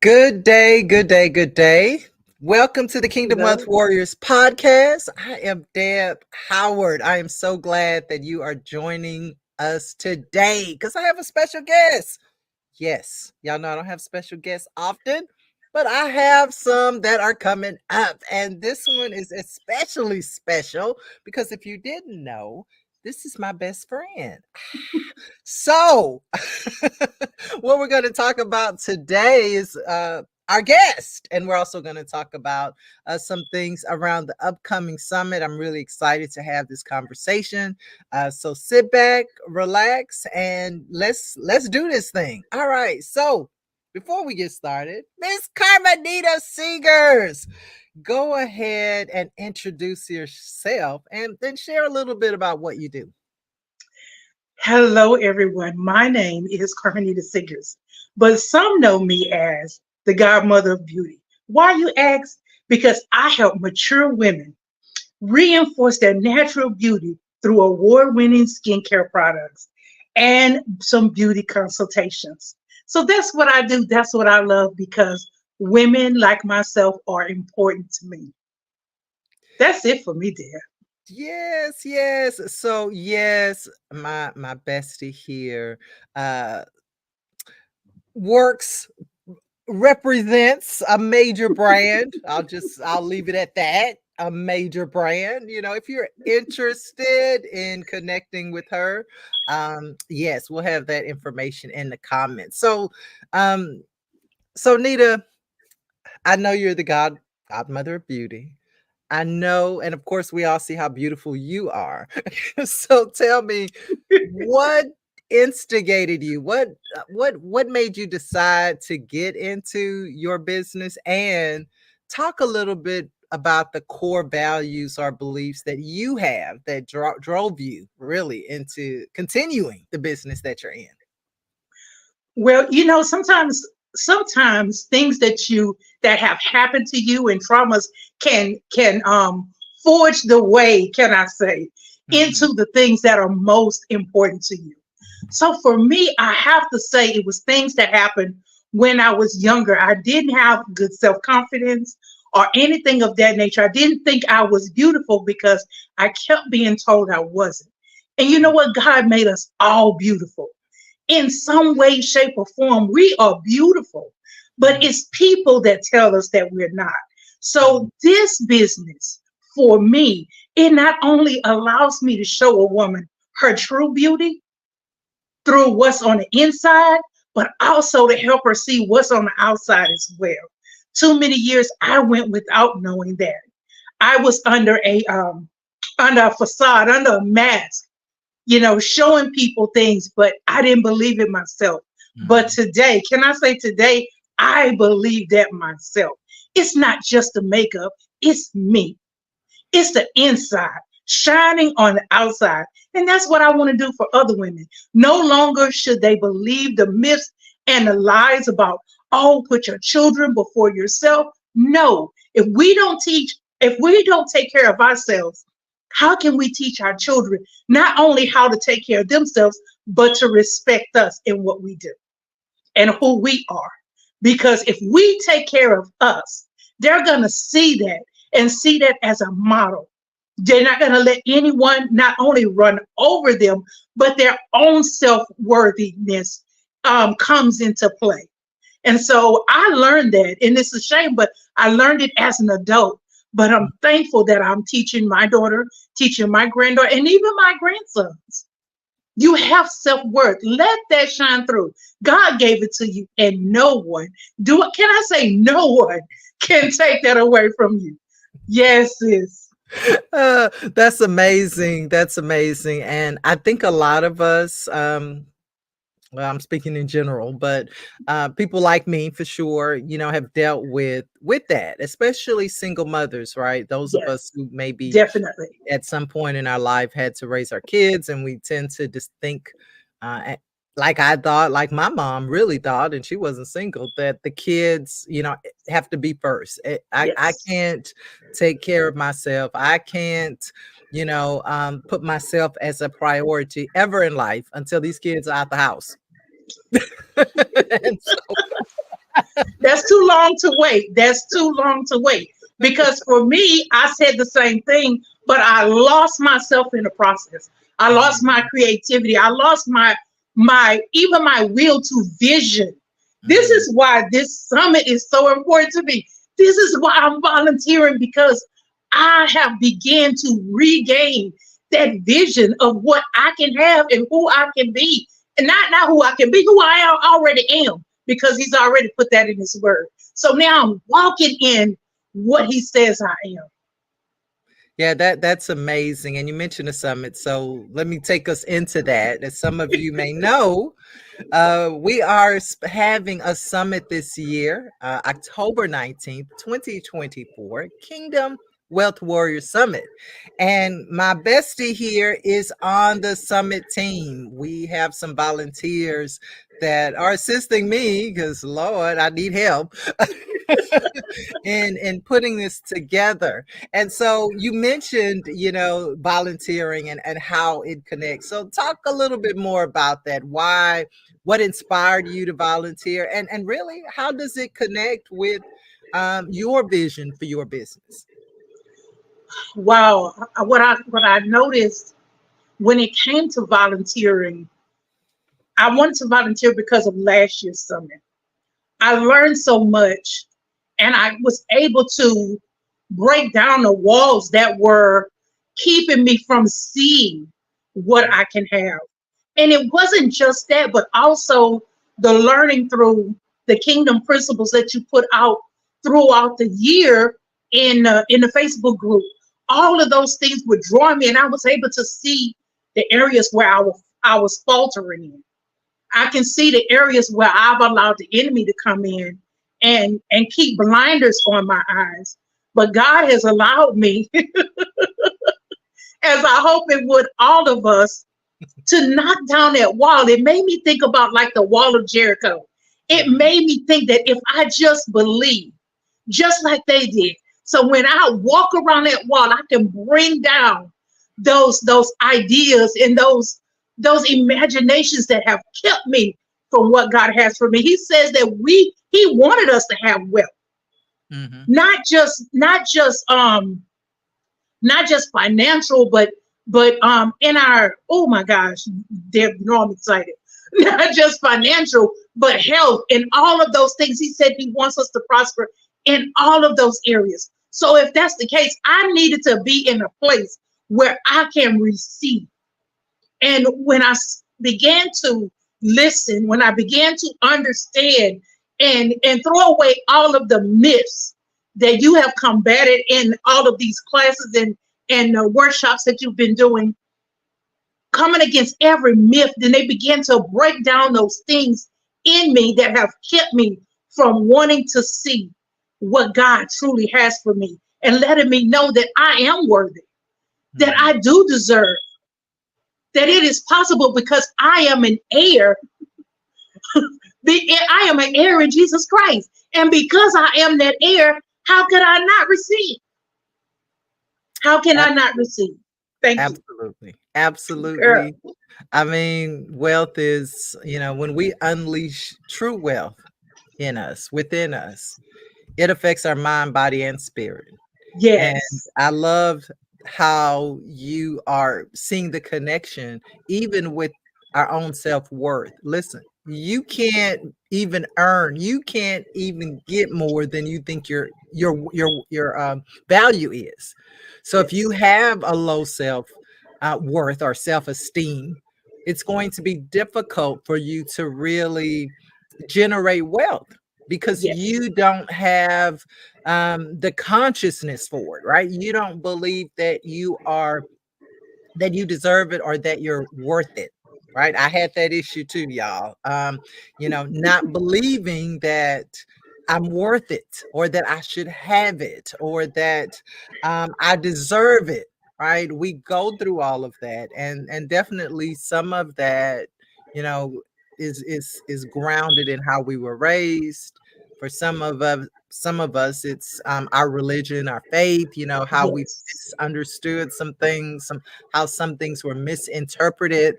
Good day, good day, good day. Welcome to the Kingdom Wealth Hello. Warriors podcast. I am Deb Howard. I am so glad that you are joining us today because I have a special guest. Yes, y'all know I don't have special guests often, but I have some that are coming up. And this one is especially special because if you didn't know, this is my best friend. So, what we're going to talk about today is our guest, and we're also going to talk about some things around the upcoming summit. I'm really excited to have this conversation. So sit back, relax, and let's do this thing. All right. So before we get started, Miss Corminita Sigers, go ahead and introduce yourself, and then share a little bit about what you do. Hello, everyone. My name is Corminita Sigers, but some know me as the Godmother of Beauty. Why, you ask? Because I help mature women reinforce their natural beauty through award winning skincare products and some beauty consultations. So that's what I do. That's what I love because women like myself are important to me. That's it for me, dear. Yes, yes. So yes, my bestie here uh works represents a major brand. I'll leave it at that. A major brand. If you're interested in connecting with her, yes, we'll have that information in the comments. Um so Nita, I know you're the godmother of beauty. I know, and of course, we all see how beautiful you are. So tell me, what instigated you? What made you decide to get into your business? And talk a little bit about the core values or beliefs that you have that drove you really into continuing the business that you're in. Well, sometimes things that have happened to you and traumas can forge the way, can I say, into Mhm. the things that are most important to you. So for me, I have to say it was things that happened when I was younger. I didn't have good self-confidence or anything of that nature. I didn't think I was beautiful because I kept being told I wasn't. And you know what? God made us all beautiful in some way, shape, or form. We are beautiful, but Mhm. it's people that tell us that we're not. Mhm. So, this business for me, it not only allows me to show a woman her true beauty through what's on the inside, but also to help her see what's on the outside as well. Too many years I went without knowing that. I was under a facade, under a mask, showing people things, but I didn't believe it myself. But Mhm. today, can I say today, I believe that myself. It's not just the makeup, it's me. It's the inside shining on the outside. And that's what I want to do for other women. No longer should they believe the myths and the lies about, oh, put your children before yourself. No, if we don't take care of ourselves, how can we teach our children not only how to take care of themselves, but to respect us in what we do and who we are? Because if we take care of us, they're going to see that and see that as a model. They're not going to let anyone not only run over them, but their own self worthiness comes into play. And so I learned that, and it's a shame, but I learned it as an adult. But I'm thankful that I'm teaching my daughter, teaching my granddaughter, and even my grandsons. You have self worth. Let that shine through. God gave it to you, and no one, do it. Can I say no one can take that away from you? Yes, sis. That's amazing. That's amazing. And I think a lot of us, well, I'm speaking in general, but people like me for sure, have dealt with that, especially single mothers, right? Those of us Yes, who maybe definitely. at some point in our life had to raise our kids, and we tend to just think, like I thought, like my mom really thought, and she wasn't single, that the kids, have to be first. I Yes. can't take care of myself. I can't, put myself as a priority ever in life until these kids are out the house. And so That's too long to wait. That's too long to wait. Because for me, I said the same thing, but I lost myself in the process. I lost my Mhm, creativity. I lost my even my will to vision. This mhm, is why this summit is so important to me. This is why I'm volunteering, because I have began to regain that vision of what I can have and who I can be. And not who I can be, who already am, because he's already put that in his word. So now I'm walking in what he says I am. yeah, that's amazing. And you mentioned a summit, so let me take us into that. As some of you may know, we are having a summit this year, October 19th, 2024, Kingdom Wealth Warrior Summit. And my bestie here is on the summit team. We have some volunteers that are assisting me because, Lord, I need help in putting this together. And so you mentioned, volunteering and how it connects. So talk a little bit more about that. Why, what inspired you to volunteer, and really, how does it connect with your vision for your business? Wow. What I noticed when it came to volunteering, I wanted to volunteer because of last year's summit. I learned so much, and I was able to break down the walls that were keeping me from seeing what I can have. And it wasn't just that, but also the learning through the kingdom principles that you put out throughout the year in the Facebook group. All of those things would draw me, and I was able to see the areas where I was faltering in. I can see the areas where I've allowed the enemy to come in and keep blinders on my eyes. But God has allowed me, as I hope it would all of us, to knock down that wall. It made me think about like the wall of Jericho. It Mhm, made me think that if I just believe, just like they did. So when I walk around that wall, I can bring down those ideas and those imaginations that have kept me from what God has for me. He says that he wanted us to have wealth, mhm. not just financial, but in our, oh my gosh, Deb, you know I'm excited. Not just financial, but health and all of those things. He said he wants us to prosper in all of those areas. So if that's the case, I needed to be in a place where I can receive. And when began to listen, when I began to understand and throw away all of the myths that you have combated in all of these classes and workshops that you've been doing, coming against every myth, then they began to break down those things in me that have kept me from wanting to see what God truly has for me, and letting me know that I am worthy, that Mhm. I do deserve, that it is possible because I am an heir. I am an heir in Jesus Christ. And because I am that heir, how could I not receive? How can I Ab- not receive? Thank you. Absolutely. Girl. Absolutely. I mean, wealth is, when we unleash true wealth in us, within us, it affects our mind, body, and spirit. And Yes. I love how you are seeing the connection even with our own self-worth. Listen, you can't even get more than you think your value is. So if you Yes. have a low self worth or self-esteem, it's going to be difficult for you to really generate wealth because Yes. you don't have the consciousness for it, right? You don't believe that you deserve it or that you're worth it, right? I had that issue too, y'all. Not believing that I'm worth it or that I should have it or that I deserve it, right? We go through all of that, and definitely some of that, you know, is grounded in how we were raised. For some of us, it's our religion, our faith, how we Yes. misunderstood some things, how some things were misinterpreted.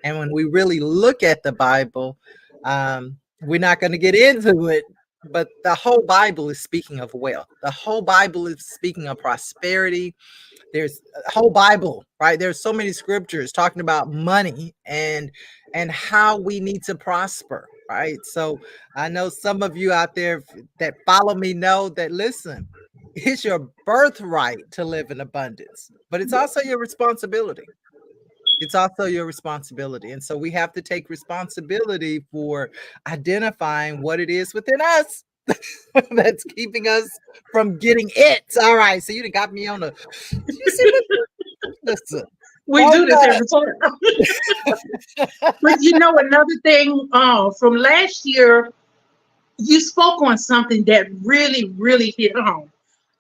And when we really look at the Bible, we're not going to get into it but the whole Bible is speaking of wealth. The whole Bible is speaking of prosperity. There's a whole Bible, right? There's so many scriptures talking about money and how we need to prosper, right? So I know some of you out there that follow me know that, listen, it's your birthright to live in abundance, but it's also your responsibility. It's also your responsibility. And so we have to take responsibility for identifying what it is within us that's keeping us from getting it. All right. So you done got me on a, you see what, listen. We Oh do this every time. But you know, another thing from last year, you spoke on something that really, really hit home.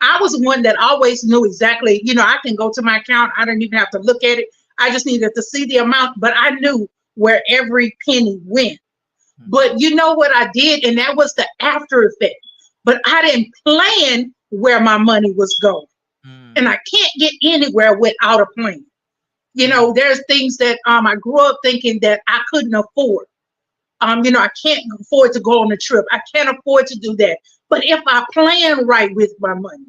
I was one that always knew exactly, I can go to my account. I don't even have to look at it. I just needed to see the amount, but I knew where every penny went. But you know what I did? And that was the after effect. But I didn't plan where my money was going. And I can't get anywhere without a plan. There's things that I grew up thinking that I couldn't afford. I can't afford to go on a trip. I can't afford to do that. But if I plan right with my money,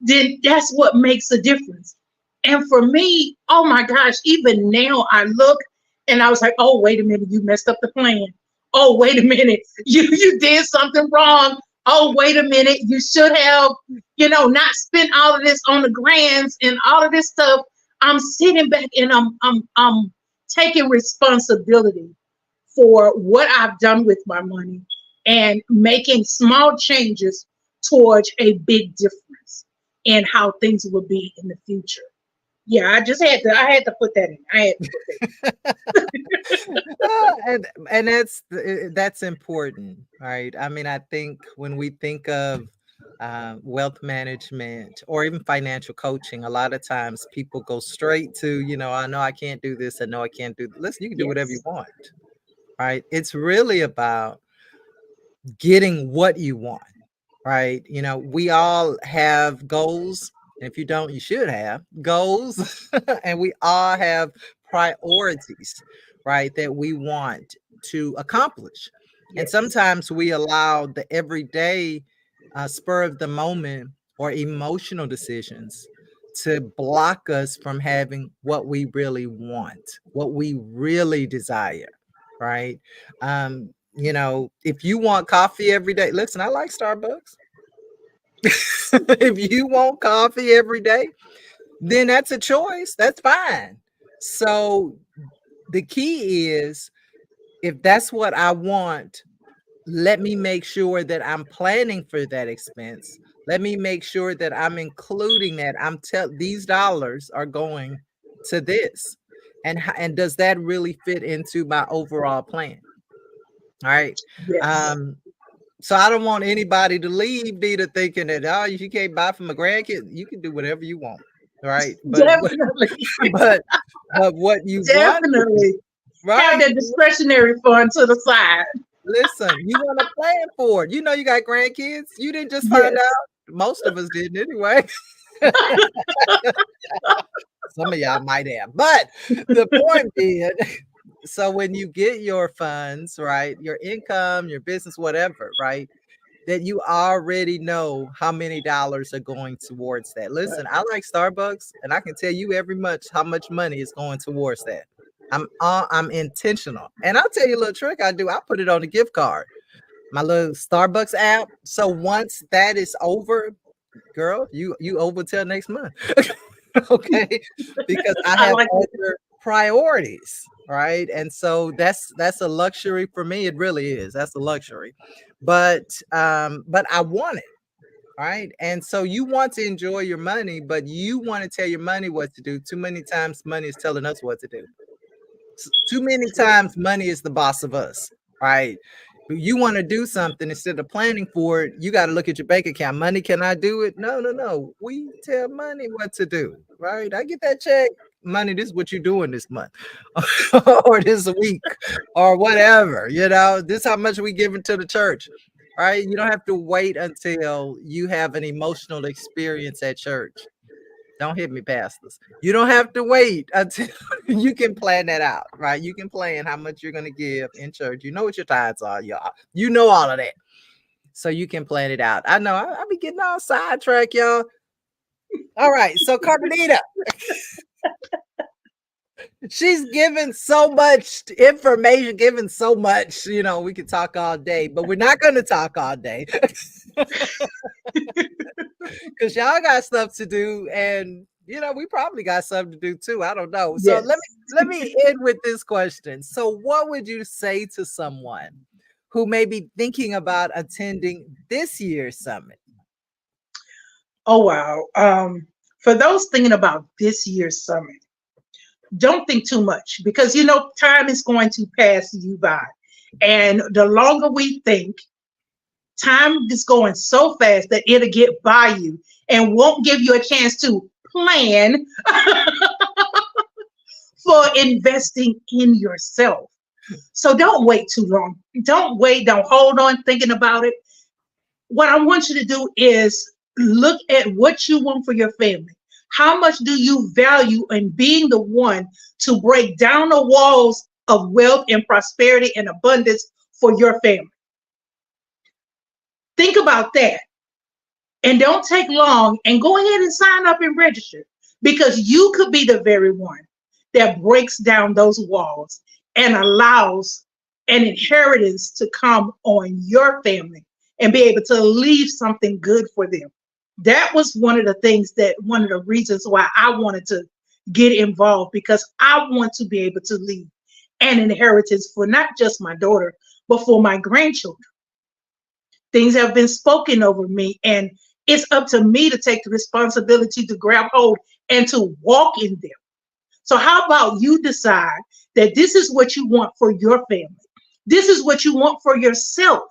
then that's what makes a difference. And for me, oh my gosh, even now I look and I was like, oh, wait a minute, you messed up the plan. Oh, wait a minute, you did something wrong. Oh, wait a minute, you should have, not spent all of this on the grants and all of this stuff. I'm sitting back and I'm taking responsibility for what I've done with my money and making small changes towards a big difference in how things will be in the future. Yeah, I had to put that in. I had to put that and that's important, right? I mean, I think when we think of wealth management or even financial coaching, a lot of times people go straight to, I know I can't do this, I know I can't do this. Listen, you can in. do whatever you Yes. want, right? It's really about getting what you want, right? We all have goals. And if you don't, you should have goals. And we all have priorities, right? That we want to accomplish. And Yes. sometimes we allow the everyday spur of the moment or emotional decisions to block us from having what we really want, what we really desire, right? If you want coffee every day, listen, I like Starbucks. If you want coffee every day, then that's a choice. That's fine. So the key is, if that's what I want, let me make sure that I'm planning for that expense. Let me make sure that I'm including that. These dollars are going to this. And does that really fit into my overall plan? All right. Yes. Um, So I don't want anybody to leave Nita thinking that, oh, you can't buy from a grandkid. You can do whatever you want, right? But Definitely. but but what you want to do, Definitely. Have right? that discretionary fund to the side. Listen, you want to plan for it. You know you got grandkids. You didn't just find Yes. out. Most of us didn't anyway. Some of y'all might have. But the point being, so when you get your funds, right, your income, your business, whatever, right, that you already know how many dollars are going towards that. Listen, I like Starbucks, and I can tell you every month how much money is going towards that. I'm intentional, and I'll tell you a little trick I do. I put it on a gift card, my little Starbucks app. So once that is over, girl, you over till next month, okay? Because I I have like it. other priorities, right? And so that's a luxury for me. It really is. That's a luxury. But I want it, right? And so you want to enjoy your money, but you want to tell your money what to do. Too many times money is telling us what to do. Too many times money is the boss of us, right? You want to do something, instead of planning for it, you got to look at your bank account. Money, can I do it? No, no, no. We tell money what to do, right? I get that check. Money, this is what you're doing this month or this week or whatever. This is how much we giving to the church, right? You don't have to wait until you have an emotional experience at church. Don't hit me, pastors. You don't have to wait until you can plan that out, right? You can plan how much you're going to give in church. You know what your tithes are, y'all. You know all of that. so you can plan it out. I know I'll be getting all sidetracked, y'all. All right, so Carmenita, she's given so much information, given so much, we could talk all day, but we're not going to talk all day because y'all got stuff to do. And, we probably got something to do too. I don't know. So let Yes. me, let me end with this question. So what would you say to someone who may be thinking about attending this year's summit? Oh, wow. For those thinking about this year's summit, don't think too much because time is going to pass you by. And the longer we think, time is going so fast that it'll get by you and won't give you a chance to plan for investing in yourself. So don't wait too long. Don't wait. Don't hold on thinking about it. What I want you to do is look at what you want for your family. How much do you value in being the one to break down the walls of wealth and prosperity and abundance for your family? Think about that. And don't take long and go ahead and sign up and register because you could be the very one that breaks down those walls and allows an inheritance to come on your family and be able to leave something good for them. That was one of the reasons why I wanted to get involved because I want to be able to leave an inheritance for not just my daughter, but for my grandchildren. Things have been spoken over me, and it's up to me to take the responsibility to grab hold and to walk in them. So, how about you decide that this is what you want for your family? This is what you want for yourself,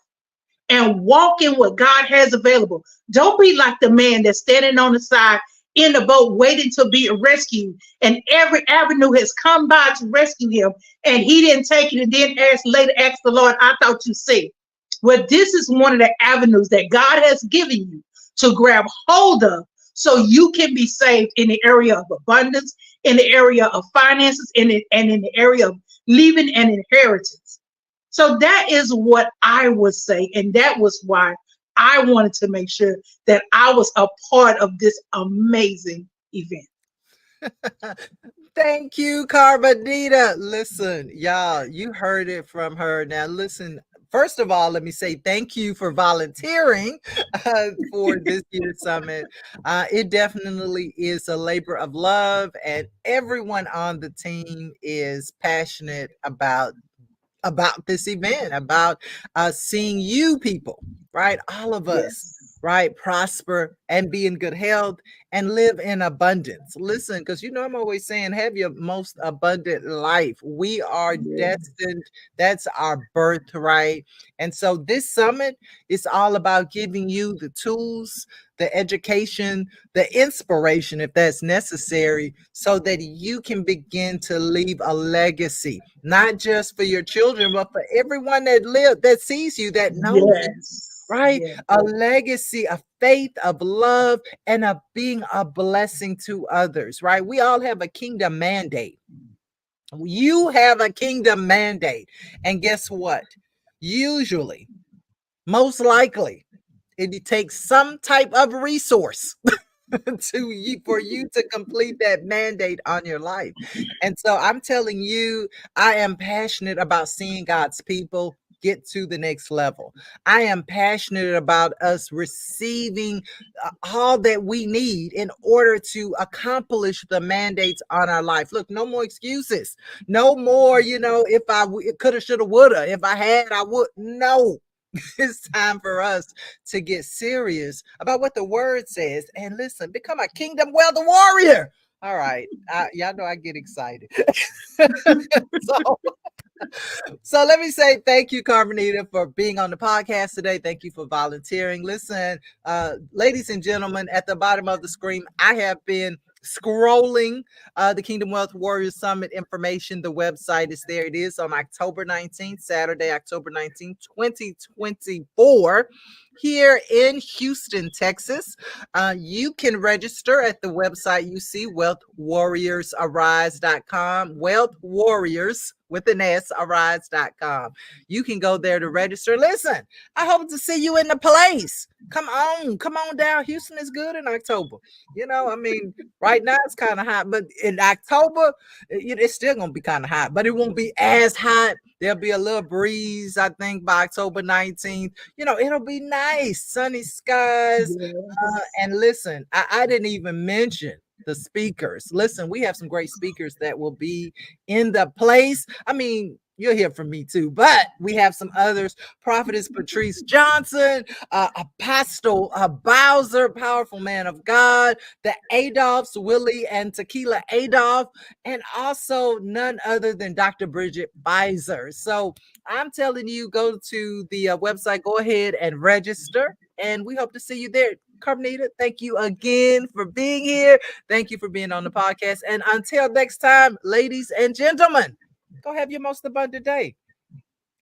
and walk in what God has available. Don't be like the man that's standing on the side in the boat waiting to be rescued, and every avenue has come by to rescue him, and he didn't take it, and then later ask the Lord, I thought you said. Well, this is one of the avenues that God has given you to grab hold of so you can be saved in the area of abundance, in the area of finances, and in the area of leaving an inheritance. So that is what I would say. And that was why I wanted to make sure that I was a part of this amazing event. Thank you, Carmenita. Listen, y'all, you heard it from her. Now, listen, first of all, let me say thank you for volunteering for this year's summit. It definitely is a labor of love, and everyone on the team is passionate about this event, about seeing you people, right? All of us, Yes. right? Prosper and be in good health and live in abundance. Listen, because I'm always saying, have your most abundant life. We are Yeah. destined, that's our birthright. And so this summit is all about giving you the tools, the education, the inspiration, if that's necessary, so that you can begin to leave a legacy, not just for your children, but for everyone that sees you, that knows you, Yes. right? Yes. A legacy of faith, of love, and of being a blessing to others, right? We all have a kingdom mandate. You have a kingdom mandate. And guess what? Usually, most likely, it takes some type of resource for you to complete that mandate on your life. And so I'm telling you, I am passionate about seeing God's people get to the next level. I am passionate about us receiving all that we need in order to accomplish the mandates on our life. Look, no more excuses. No more, if I coulda, shoulda, woulda. If I had, I would. No, it's time for us to get serious about what the word says and listen, become a kingdom wealth warrior. All right. Y'all know I get excited. so, so let me say thank you, Carmenita, for being on the podcast today. Thank you for volunteering. Listen, ladies and gentlemen, at the bottom of the screen, I have been scrolling the Kingdom Wealth Warriors Summit information. The website is there. It is on October 19th, Saturday, October 19th, 2024, here in Houston, Texas. You can register at the website you see, wealthwarriorsarise.com. Wealth Warriors with an S, arise.com. You can go there to register. Listen, I hope to see you in the place. Come on down. Houston is good in October. I mean, right now it's kind of hot, but in October, it's still gonna be kind of hot, but it won't be as hot. There'll be a little breeze, I think, by October 19th. It'll be nice, sunny skies. And listen, I didn't even mention the speakers. Listen, we have some great speakers that will be in the place. I mean, you'll hear from me too, but we have some others. Prophetess Patrice Johnson, Apostle Bowser, powerful man of God, the Adolphs, Willie and Tequila Adolph, and also none other than Dr. Bridget Pfizer. So I'm telling you, go to the website, go ahead and register, and we hope to see you there. Carmenita, thank you again for being here. Thank you for being on the podcast. And until next time, ladies and gentlemen, go have your most abundant day.